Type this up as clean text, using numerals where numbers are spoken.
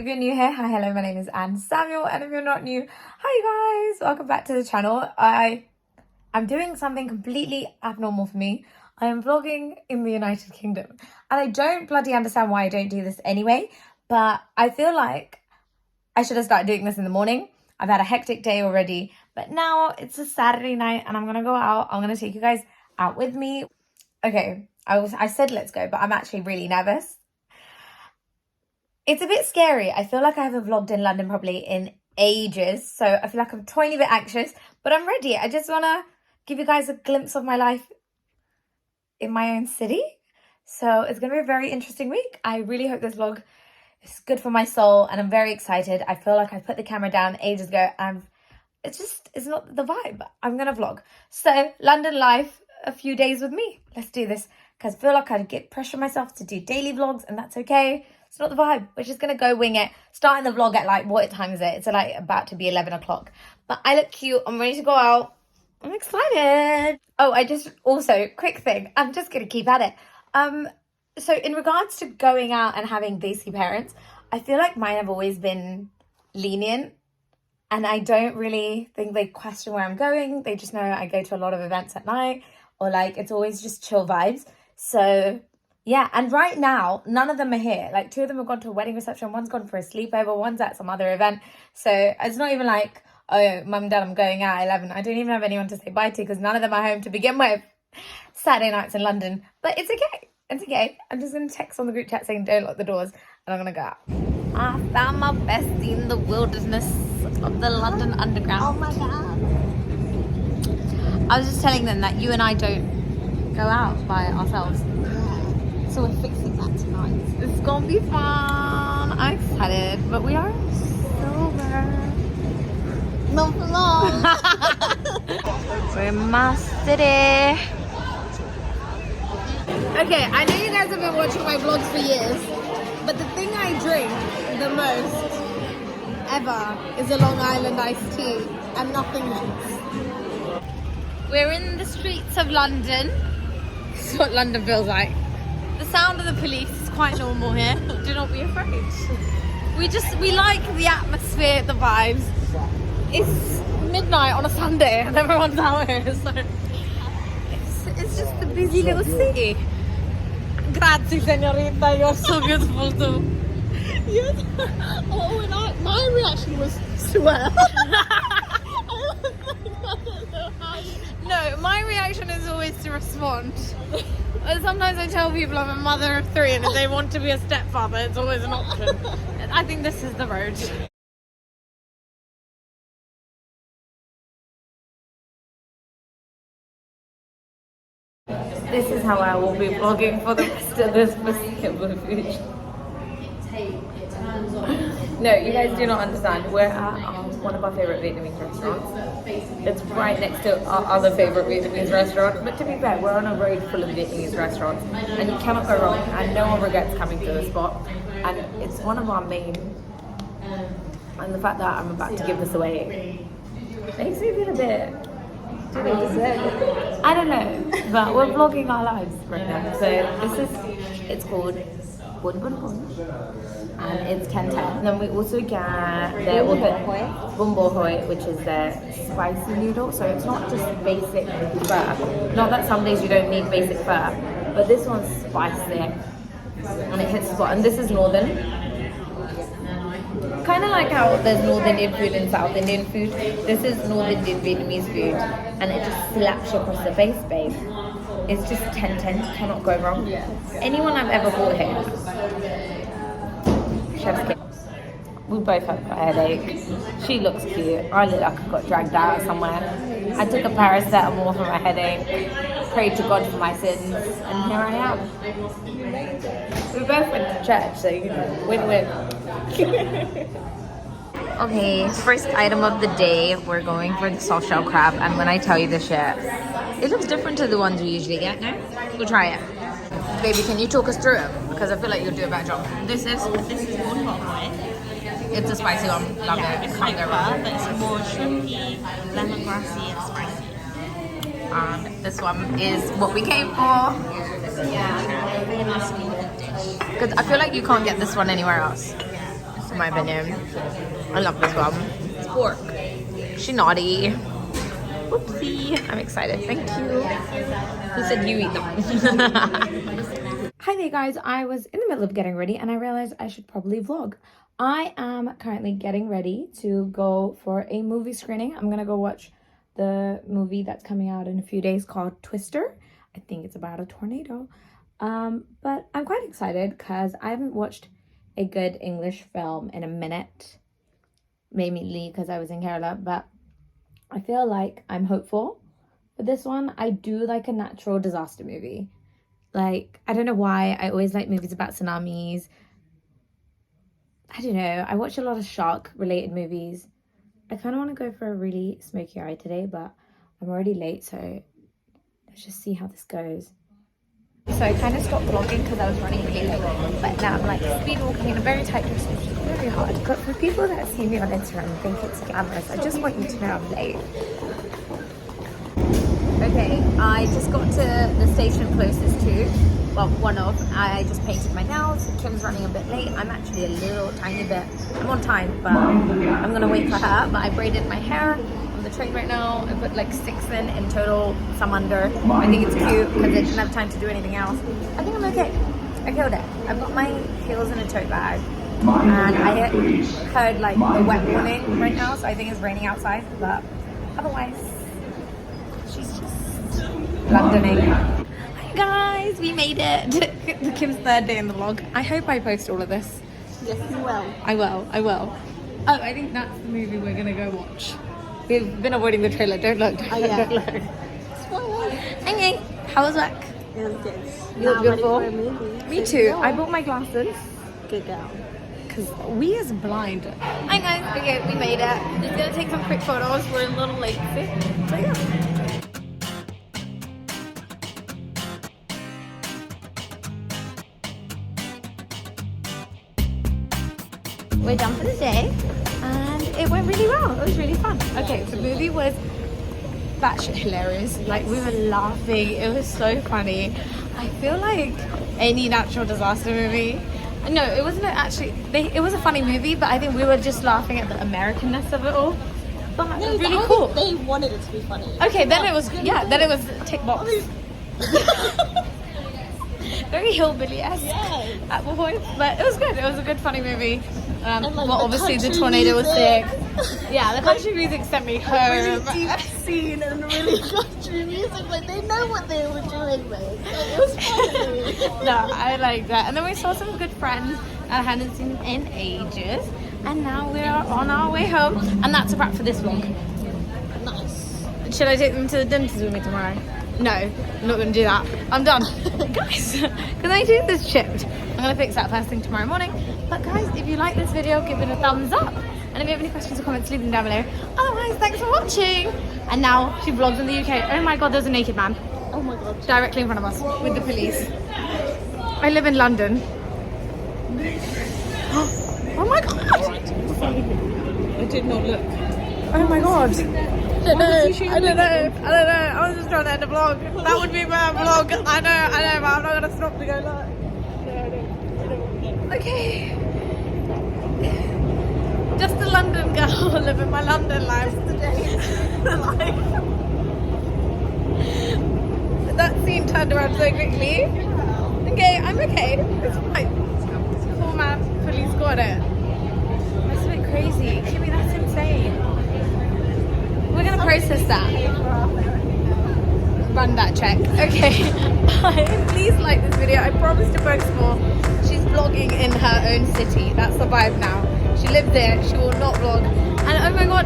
you're new here, hi, hello, my name is Anne Samuel, and if you're not new, hi guys, welcome back to the channel. I'm doing something completely abnormal for me. I am vlogging in the United Kingdom, and I don't bloody understand why I don't do this anyway, but I feel like I should have started doing this in the morning. I've had a hectic day already, but now it's a Saturday night and I'm gonna go out. I'm gonna take you guys out with me. Okay, I said let's go, but I'm actually really nervous. It's a bit scary. I feel like I haven't vlogged in London probably in ages, so I feel like I'm a tiny bit anxious, but I'm ready. I just want to give you guys a glimpse of my life in my own city. So it's going to be a very interesting week. I really hope this vlog is good for my soul, and I'm very excited. I feel like I put the camera down ages ago, and it's not the vibe. I'm going to vlog. So London life, a few days with me. Let's do this, because I feel like I get pressure myself to do daily vlogs, and that's okay. It's not the vibe. We're just going to go wing it. Starting the vlog at like, what time is it? It's like about to be 11 o'clock. But I look cute. I'm ready to go out. I'm excited. Oh, quick thing. I'm just going to keep at it. So in regards to going out and having Desi parents, I feel like mine have always been lenient. And I don't really think they question where I'm going. They just know I go to a lot of events at night, or like it's always just chill vibes. So yeah, and right now, none of them are here. Like 2 of them have gone to a wedding reception. One's gone for a sleepover. One's at some other event. So it's not even like, oh, mum and dad, I'm going out at 11. I don't even have anyone to say bye to, because none of them are home to begin with. Saturday nights in London. But it's okay. It's okay. I'm just going to text on the group chat saying don't lock the doors. And I'm going to go out. I found my bestie in the wilderness of the London Underground. Oh my God. I was just telling them that you and I don't go out by ourselves. So we're fixing that tonight. It's gonna be fun. I'm excited, but we are sober. Not for long. We're in my city. Okay, I know you guys have been watching my vlogs for years, but the thing I drink the most ever is a Long Island iced tea and nothing else. We're in the streets of London. This is what London feels like. The sound of the police is quite normal here. Do not be afraid. We like the atmosphere, the vibes. It's midnight on a Sunday and everyone's out here, so it's just a busy little city. Grazie, senorita. You're so beautiful too. Yes. Oh, and my reaction was swear. No, my reaction is always to respond. Sometimes I tell people I'm a mother of 3, and if they want to be a stepfather, it's always an option. I think this is the road. This is how I will be vlogging for the rest of this foreseeable future. No, you guys do not understand. We're at one of our favourite Vietnamese restaurants. It's right next to our other favourite Vietnamese restaurant. But to be fair, we're on a road full of Vietnamese restaurants, and you cannot go wrong, and no one regrets coming to the spot. And it's one of our main. And the fact that I'm about to give this away makes me feel a bit. Do they deserve it? I don't know, but we're vlogging our lives right now. So it's called Bun Bun Bun. And it's 10/10. And then we also get their Bun Bo Hoi, which is their spicy noodle. So it's not just basic pho. Not that some days you don't need basic pho, but this one's spicy and it hits the spot. And this is northern. Kind of like how there's North Indian food and South Indian food. This is North Indian Vietnamese food, and it just slaps you across the face, babe. It's just 10/10. You cannot go wrong. Anyone I've ever bought here. We both have a headache. She looks cute. I look like I got dragged out somewhere. I took a paracetamol for my headache, prayed to God for my sins, and here I am. We both went to church, so you know, win-win. Okay, first item of the day, we're going for the soft shell crab, and when I tell you the shit, it looks different to the ones we usually get, no? We'll try it. Baby, can you talk us through it? Because I feel like you'll do a better job. This is Bun Bo Hoi. It's a spicy one. Love it. It's like pho, but it's more shrimpy, lemongrassy, and spicy. And this one is what we came for. Yeah, really nice dish. Because I feel like you can't get this one anywhere else. Yeah, it's so in my opinion. I love this one. It's pork. She naughty. Whoopsie. I'm excited. Thank you. Who said you eat them? Hi there guys. I was in the middle of getting ready and I realized I should probably vlog. I am currently getting ready to go for a movie screening. I'm gonna go watch the movie that's coming out in a few days called Twister. I think it's about a tornado. But I'm quite excited because I haven't watched a good English film in a minute. Mainly because I was in Kerala, but I feel like I'm hopeful for this one. I do like a natural disaster movie. Like, I don't know why, I always like movies about tsunamis. I don't know, I watch a lot of shark related movies. I kind of want to go for a really smoky eye today, but I'm already late, so let's just see how this goes. So I kind of stopped vlogging because I was running really late, but now I'm like speed walking in a very tight distance, which is very hard. But for people that see me on Instagram and think it's glamorous, I just want you to know I'm late. Okay, I just got to the station closest to, well, one of. I just painted my nails. Kim's running a bit late. I'm actually a little tiny bit, I'm on time, but I'm gonna wait for her. But I braided my hair on the train right now. I put like 6 in total, some under. I think it's cute because I didn't have time to do anything else. I think I'm okay. I killed it. I've got my heels in a tote bag. And I heard like a wet warning right now, so I think it's raining outside, but otherwise, she's just Londoning. Hi guys, we made it. Kim's 3rd day in the vlog. I hope I post all of this. Yes, you will. I will. Oh, I think that's the movie we're gonna go watch. We've been avoiding the trailer. Don't look. Oh, yeah. Don't look. Spoiler. Okay, how was work? It was good. You look beautiful. Ready for a movie. Me too. I bought my glasses. Good girl. Because we is blind. Hi guys, okay, we made it. Just gonna take some quick photos. We're a little late. So yeah. We're done for the day and it went really well. It was really fun. Okay, the movie was batshit hilarious. Like, we were laughing. It was so funny. I feel like any natural disaster movie. No, it wasn't actually. It was a funny movie, but I think we were just laughing at the Americanness of it all. But it was really cool. They wanted it to be funny. Okay, then it was then it was tick box. Very hillbilly-esque at one point, but it was good. It was a good funny movie. Well, obviously the tornado was sick. Yeah, the country music sent me home. Really deep scene and really country music. Like, they know what they were doing, mate. Like, it was funny. No, I like that. And then we saw some good friends I hadn't seen in ages. And now we are on our way home. And that's a wrap for this vlog. Nice. Should I take them to the dentist with me tomorrow? No, I'm not going to do that. I'm done. Guys, can I do this chipped? I'm going to fix that first thing tomorrow morning. But guys, if you like this video, give it a thumbs up. And if you have any questions or comments, leave them down below. Otherwise, thanks for watching. And now she vlogs in the UK. Oh my god, there's a naked man. Oh my god. Directly in front of us with the police. I live in London. Oh my god. I did not look. Oh my god. I don't know. I was just trying to end the vlog. That would be my vlog. I know, but I'm not gonna stop to go live. Okay. Just a London girl living my London life today. That scene turned around so quickly. Okay, I'm okay. It's fine. Poor man, police got it. That's a bit crazy. Kimmy, that's insane. We're gonna process that. Run that check. Okay. Bye. Please like this video. I promise to post more. She's vlogging in her own city. That's the vibe now. She lives there. She will not vlog. And oh my god.